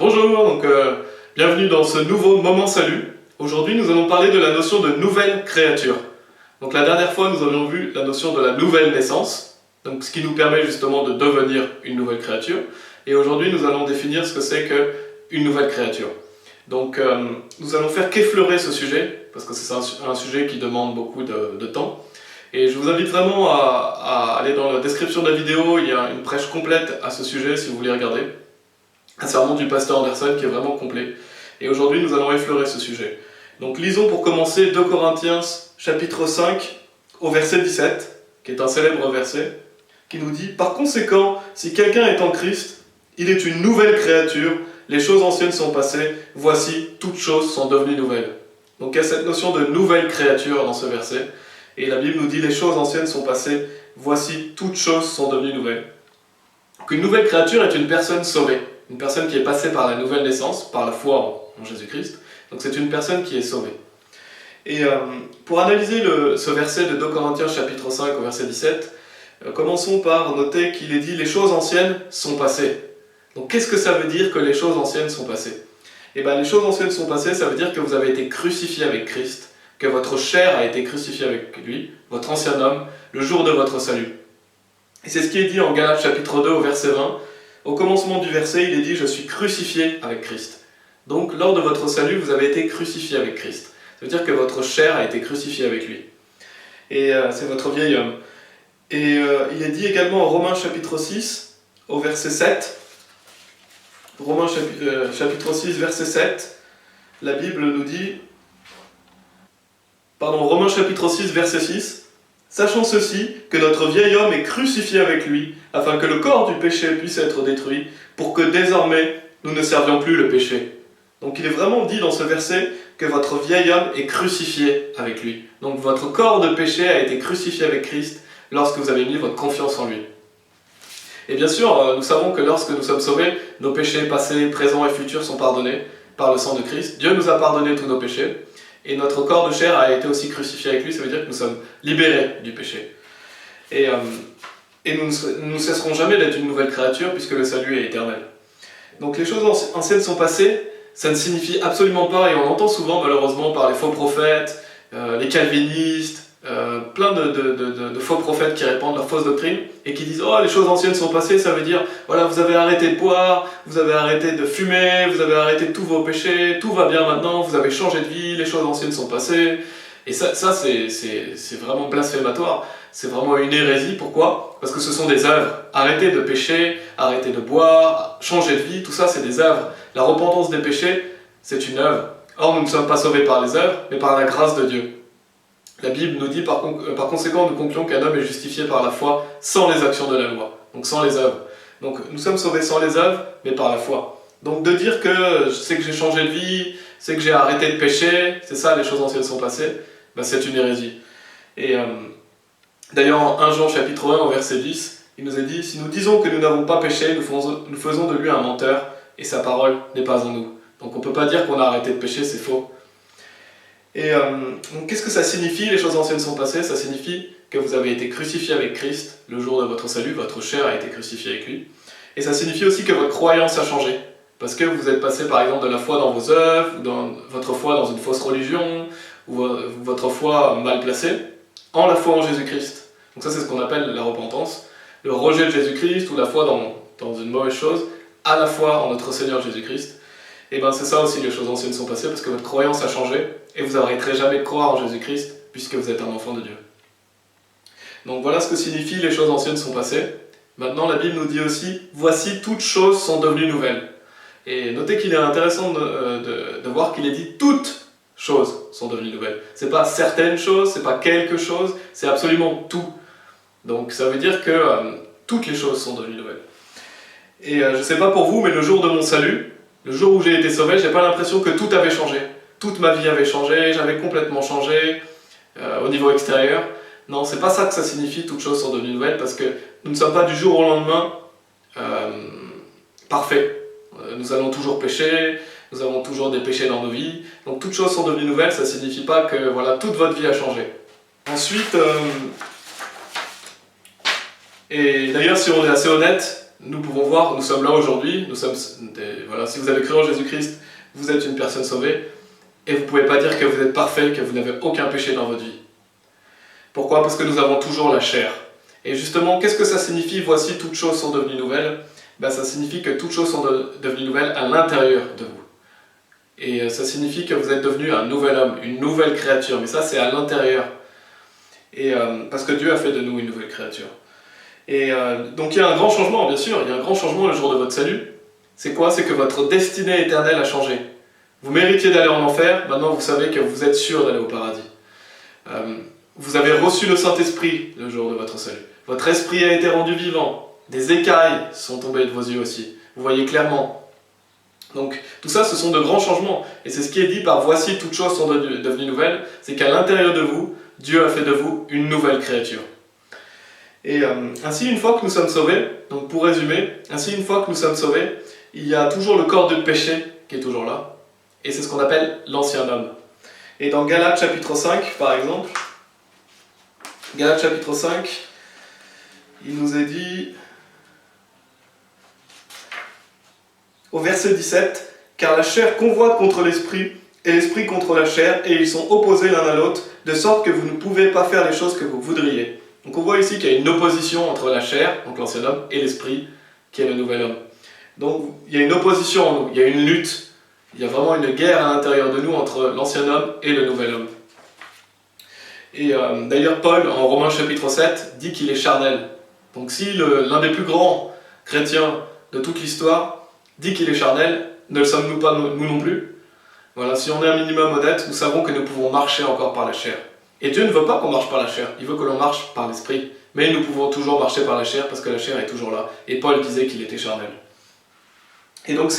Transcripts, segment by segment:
Bonjour, bienvenue dans ce nouveau Moment Salut. Aujourd'hui, nous allons parler de la notion de nouvelle créature. Donc la dernière fois, nous avions vu la notion de la nouvelle naissance, donc ce qui nous permet justement de devenir une nouvelle créature. Et aujourd'hui, nous allons définir ce que c'est qu'une nouvelle créature. Donc nous allons faire qu'effleurer ce sujet, parce que c'est un sujet qui demande beaucoup de temps. Et je vous invite vraiment à aller dans la description de la vidéo, il y a une prêche complète à ce sujet si vous voulez regarder. Un sermon du pasteur Anderson qui est vraiment complet. Et aujourd'hui, nous allons effleurer ce sujet. Donc lisons pour commencer 2 Corinthiens chapitre 5 au verset 17, qui est un célèbre verset, qui nous dit « Par conséquent, si quelqu'un est en Christ, il est une nouvelle créature, les choses anciennes sont passées, voici, toutes choses sont devenues nouvelles. » Donc il y a cette notion de nouvelle créature dans ce verset, et la Bible nous dit « Les choses anciennes sont passées, voici, toutes choses sont devenues nouvelles. » Donc une nouvelle créature est une personne sauvée. Une personne qui est passée par la nouvelle naissance, par la foi en Jésus-Christ. Donc c'est une personne qui est sauvée. Et pour analyser ce verset de 2 Corinthiens chapitre 5 au verset 17, commençons par noter qu'il est dit « Les choses anciennes sont passées ». Donc qu'est-ce que ça veut dire que les choses anciennes sont passées? Eh bien les choses anciennes sont passées, ça veut dire que vous avez été crucifiés avec Christ, que votre chair a été crucifiée avec lui, votre ancien homme, le jour de votre salut. Et c'est ce qui est dit en Galates chapitre 2 au verset 20. Au commencement du verset, il est dit « Je suis crucifié avec Christ ». Donc, lors de votre salut, vous avez été crucifié avec Christ. Ça veut dire que votre chair a été crucifiée avec lui. Et c'est votre vieil homme. Et il est dit également en Romains chapitre 6, au verset 7. Romains chapitre 6, verset 7. La Bible nous dit... Romains chapitre 6, verset 6. Sachant ceci, que notre vieil homme est crucifié avec lui, afin que le corps du péché puisse être détruit, pour que désormais nous ne servions plus le péché. Donc il est vraiment dit dans ce verset que votre vieil homme est crucifié avec lui. Donc votre corps de péché a été crucifié avec Christ lorsque vous avez mis votre confiance en lui. Et bien sûr, nous savons que lorsque nous sommes sauvés, nos péchés passés, présents et futurs sont pardonnés par le sang de Christ. Dieu nous a pardonné tous nos péchés. Et notre corps de chair a été aussi crucifié avec lui, ça veut dire que nous sommes libérés du péché. Et nous ne cesserons jamais d'être une nouvelle créature, puisque le salut est éternel. Donc les choses anciennes sont passées, ça ne signifie absolument pas, et on entend souvent malheureusement par les faux prophètes, les calvinistes, plein de faux prophètes qui répandent leur fausse doctrine, et qui disent « Oh, les choses anciennes sont passées », ça veut dire « Voilà, vous avez arrêté de boire, vous avez arrêté de fumer, vous avez arrêté tous vos péchés, tout va bien maintenant, vous avez changé de vie, les choses anciennes sont passées. » Et ça c'est vraiment blasphématoire, c'est vraiment une hérésie. Pourquoi? Parce que ce sont des œuvres. Arrêter de pécher, arrêter de boire, changer de vie, tout ça c'est des œuvres. La repentance des péchés, c'est une œuvre. Or, nous ne sommes pas sauvés par les œuvres, mais par la grâce de Dieu. La Bible nous dit par conséquent, nous concluons qu'un homme est justifié par la foi sans les actions de la loi, donc sans les œuvres. Donc nous sommes sauvés sans les œuvres, mais par la foi. Donc de dire que c'est que j'ai changé de vie, c'est que j'ai arrêté de pécher, c'est ça, les choses anciennes sont passées, ben, c'est une hérésie. Et d'ailleurs en 1 Jean chapitre 1 au verset 10, il nous est dit « Si nous disons que nous n'avons pas péché, nous faisons de lui un menteur, et sa parole n'est pas en nous. » Donc on ne peut pas dire qu'on a arrêté de pécher, c'est faux. Et donc qu'est-ce que ça signifie, les choses anciennes sont passées? Ça signifie que vous avez été crucifié avec Christ le jour de votre salut, votre chair a été crucifiée avec lui. Et ça signifie aussi que votre croyance a changé. Parce que vous êtes passé par exemple de la foi dans vos œuvres, ou dans votre foi dans une fausse religion, ou votre foi mal placée, en la foi en Jésus-Christ. Donc ça c'est ce qu'on appelle la repentance, le rejet de Jésus-Christ, ou la foi dans une mauvaise chose, à la foi en notre Seigneur Jésus-Christ. Et bien c'est ça aussi, les choses anciennes sont passées, parce que votre croyance a changé, et vous n'arrêterez jamais de croire en Jésus-Christ, puisque vous êtes un enfant de Dieu. Donc voilà ce que signifie les choses anciennes sont passées. Maintenant la Bible nous dit aussi, voici toutes choses sont devenues nouvelles. Et notez qu'il est intéressant de voir qu'il est dit toutes choses sont devenues nouvelles. C'est pas certaines choses, c'est pas quelque chose, c'est absolument tout. Donc ça veut dire que toutes les choses sont devenues nouvelles. Et je sais pas pour vous, mais le jour de mon salut, le jour où j'ai été sauvé, j'ai pas l'impression que tout avait changé. Toute ma vie avait changé, j'avais complètement changé au niveau extérieur. Non, c'est pas ça que ça signifie, toutes choses sont devenues nouvelles, parce que nous ne sommes pas du jour au lendemain parfaits. Nous allons toujours pécher, nous avons toujours des péchés dans nos vies. Donc toutes choses sont devenues nouvelles, ça ne signifie pas que voilà, toute votre vie a changé. Ensuite, et d'ailleurs si on est assez honnête, nous pouvons voir, nous sommes là aujourd'hui, voilà, si vous avez cru en Jésus-Christ, vous êtes une personne sauvée, et vous ne pouvez pas dire que vous êtes parfait, que vous n'avez aucun péché dans votre vie. Pourquoi? Parce que nous avons toujours la chair. Et justement, qu'est-ce que ça signifie? Voici, toutes choses sont devenues nouvelles. Ça signifie que toutes choses sont devenues nouvelles à l'intérieur de vous. Et ça signifie que vous êtes devenu un nouvel homme, une nouvelle créature. Mais ça, c'est à l'intérieur. Et parce que Dieu a fait de nous une nouvelle créature. Et donc il y a un grand changement, bien sûr. Il y a un grand changement le jour de votre salut. C'est quoi? C'est que votre destinée éternelle a changé. Vous méritiez d'aller en enfer, maintenant vous savez que vous êtes sûr d'aller au paradis. Vous avez reçu le Saint-Esprit le jour de votre salut. Votre esprit a été rendu vivant. Des écailles sont tombées de vos yeux aussi. Vous voyez clairement. Donc tout ça, ce sont de grands changements. Et c'est ce qui est dit par « Voici, toutes choses sont devenues nouvelles ». C'est qu'à l'intérieur de vous, Dieu a fait de vous une nouvelle créature. Et ainsi, une fois que nous sommes sauvés, donc pour résumer, ainsi une fois que nous sommes sauvés, il y a toujours le corps de péché qui est toujours là. Et c'est ce qu'on appelle l'ancien homme. Et dans Galates chapitre 5, par exemple, Galates chapitre 5, il nous est dit, au verset 17, « Car la chair convoite contre l'esprit, et l'esprit contre la chair, et ils sont opposés l'un à l'autre, de sorte que vous ne pouvez pas faire les choses que vous voudriez. » Donc on voit ici qu'il y a une opposition entre la chair, donc l'ancien homme, et l'esprit, qui est le nouvel homme. Donc il y a une opposition en nous, il y a une lutte, il y a vraiment une guerre à l'intérieur de nous entre l'ancien homme et le nouvel homme. Et d'ailleurs Paul, en Romains chapitre 7, dit qu'il est charnel. Donc si l'un des plus grands chrétiens de toute l'histoire dit qu'il est charnel, ne le sommes-nous pas nous non plus? Voilà, si on est un minimum honnête, nous savons que nous pouvons marcher encore par la chair. Et Dieu ne veut pas qu'on marche par la chair, il veut que l'on marche par l'esprit. Mais nous pouvons toujours marcher par la chair parce que la chair est toujours là. Et Paul disait qu'il était charnel. Et donc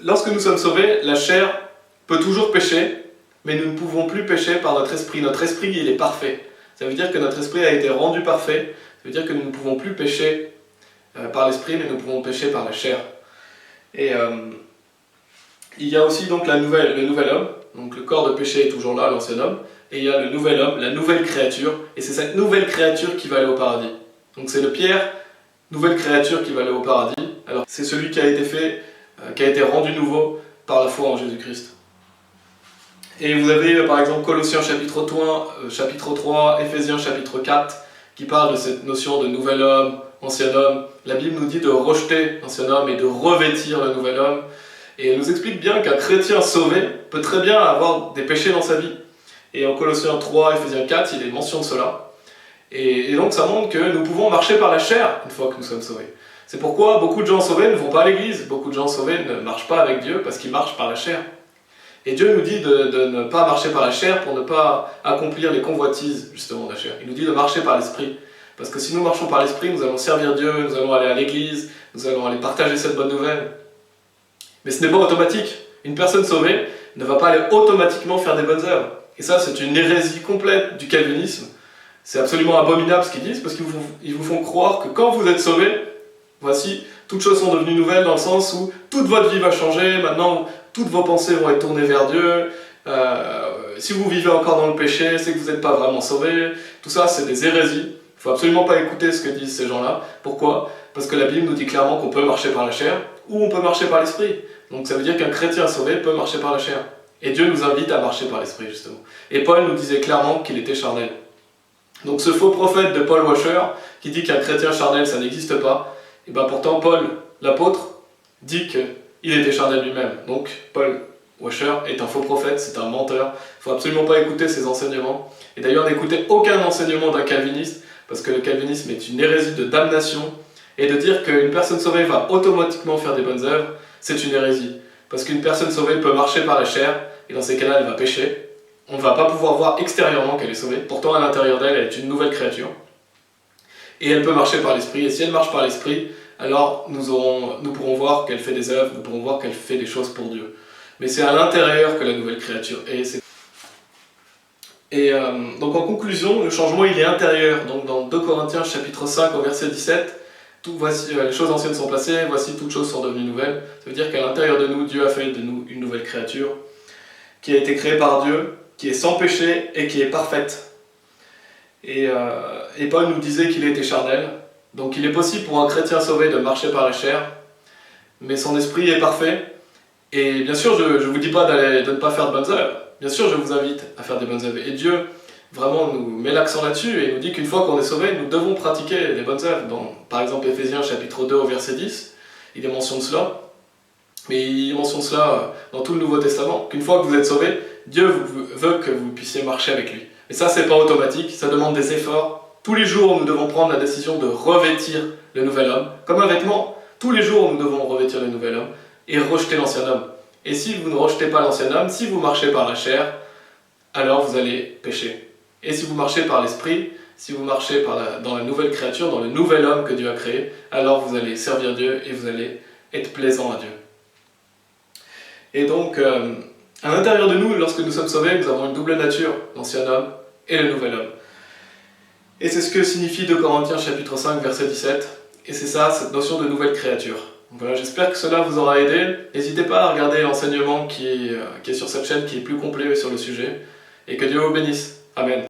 lorsque nous sommes sauvés, la chair peut toujours pécher, mais nous ne pouvons plus pécher par notre esprit. Notre esprit, il est parfait. Ça veut dire que notre esprit a été rendu parfait. Ça veut dire que nous ne pouvons plus pécher par l'esprit, mais nous pouvons pécher par la chair. Et il y a aussi donc le nouvel homme. Donc le corps de péché est toujours là, l'ancien homme. Et il y a le nouvel homme, la nouvelle créature. Et c'est cette nouvelle créature qui va aller au paradis. Donc c'est le Pierre, nouvelle créature qui va aller au paradis. Alors c'est celui qui a été fait, qui a été rendu nouveau par la foi en Jésus-Christ. Et vous avez par exemple Colossiens chapitre 3, Éphésiens chapitre 4, qui parle de cette notion de nouvel homme, ancien homme. La Bible nous dit de rejeter l'ancien homme et de revêtir le nouvel homme. Et elle nous explique bien qu'un chrétien sauvé peut très bien avoir des péchés dans sa vie. Et en Colossiens 3, Éphésiens 4, il est mention de cela. Et donc ça montre que nous pouvons marcher par la chair une fois que nous sommes sauvés. C'est pourquoi beaucoup de gens sauvés ne vont pas à l'église, beaucoup de gens sauvés ne marchent pas avec Dieu parce qu'ils marchent par la chair. Et Dieu nous dit de ne pas marcher par la chair pour ne pas accomplir les convoitises justement de la chair. Il nous dit de marcher par l'esprit. Parce que si nous marchons par l'esprit, nous allons servir Dieu, nous allons aller à l'église, nous allons aller partager cette bonne nouvelle. Mais ce n'est pas automatique. Une personne sauvée ne va pas aller automatiquement faire des bonnes œuvres. Et ça, c'est une hérésie complète du calvinisme. C'est absolument abominable ce qu'ils disent, parce qu'ils vous font croire que quand vous êtes sauvé, voici, toutes choses sont devenues nouvelles dans le sens où toute votre vie va changer, maintenant toutes vos pensées vont être tournées vers Dieu, si vous vivez encore dans le péché, c'est que vous n'êtes pas vraiment sauvé. Tout ça, c'est des hérésies. Il ne faut absolument pas écouter ce que disent ces gens-là. Pourquoi? Parce que la Bible nous dit clairement qu'on peut marcher par la chair, ou on peut marcher par l'esprit. Donc ça veut dire qu'un chrétien sauvé peut marcher par la chair. Et Dieu nous invite à marcher par l'esprit, justement. Et Paul nous disait clairement qu'il était charnel. Donc ce faux prophète de Paul Washer, qui dit qu'un chrétien charnel, ça n'existe pas, et bien pourtant Paul, l'apôtre, dit qu'il était charnel lui-même. Donc Paul Washer est un faux prophète, c'est un menteur. Il ne faut absolument pas écouter ses enseignements. Et d'ailleurs, n'écoutez aucun enseignement d'un calviniste, parce que le calvinisme est une hérésie de damnation. Et de dire qu'une personne sauvée va automatiquement faire des bonnes œuvres, c'est une hérésie. Parce qu'une personne sauvée peut marcher par la chair, et dans ces cas-là, elle va pécher. On ne va pas pouvoir voir extérieurement qu'elle est sauvée. Pourtant, à l'intérieur d'elle, elle est une nouvelle créature. Et elle peut marcher par l'esprit. Et si elle marche par l'esprit, alors nous pourrons voir qu'elle fait des œuvres, nous pourrons voir qu'elle fait des choses pour Dieu. Mais c'est à l'intérieur que la nouvelle créature est. Donc en conclusion, le changement il est intérieur. Donc dans 2 Corinthiens chapitre 5 au verset 17, voici, les choses anciennes sont passées, voici toutes choses sont devenues nouvelles. Ça veut dire qu'à l'intérieur de nous, Dieu a fait de nous une nouvelle créature qui a été créée par Dieu, qui est sans péché et qui est parfaite. Et Paul nous disait qu'il était charnel. Donc il est possible pour un chrétien sauvé de marcher par la chair, mais son esprit est parfait. Et bien sûr, je ne vous dis pas de ne pas faire de bonnes œuvres. Bien sûr, je vous invite à faire des bonnes œuvres. Et Dieu, vraiment, nous met l'accent là-dessus et nous dit qu'une fois qu'on est sauvé, nous devons pratiquer les bonnes œuvres. Par exemple, Éphésiens chapitre 2 au verset 10, il est mention de cela. Mais il mentionne cela dans tout le Nouveau Testament, qu'une fois que vous êtes sauvés, Dieu veut que vous puissiez marcher avec lui. Et ça, c'est pas automatique, ça demande des efforts. Tous les jours, nous devons prendre la décision de revêtir le nouvel homme. Comme un vêtement, tous les jours, nous devons revêtir le nouvel homme et rejeter l'ancien homme. Et si vous ne rejetez pas l'ancien homme, si vous marchez par la chair, alors vous allez pécher. Et si vous marchez par l'esprit, si vous marchez dans la nouvelle créature, dans le nouvel homme que Dieu a créé, alors vous allez servir Dieu et vous allez être plaisant à Dieu. Et donc, à l'intérieur de nous, lorsque nous sommes sauvés, nous avons une double nature, l'ancien homme et le nouvel homme. Et c'est ce que signifie 2 Corinthiens chapitre 5, verset 17. Et c'est ça, cette notion de nouvelle créature. Donc voilà, j'espère que cela vous aura aidé. N'hésitez pas à regarder l'enseignement qui est sur cette chaîne, qui est plus complet sur le sujet. Et que Dieu vous bénisse. Amen.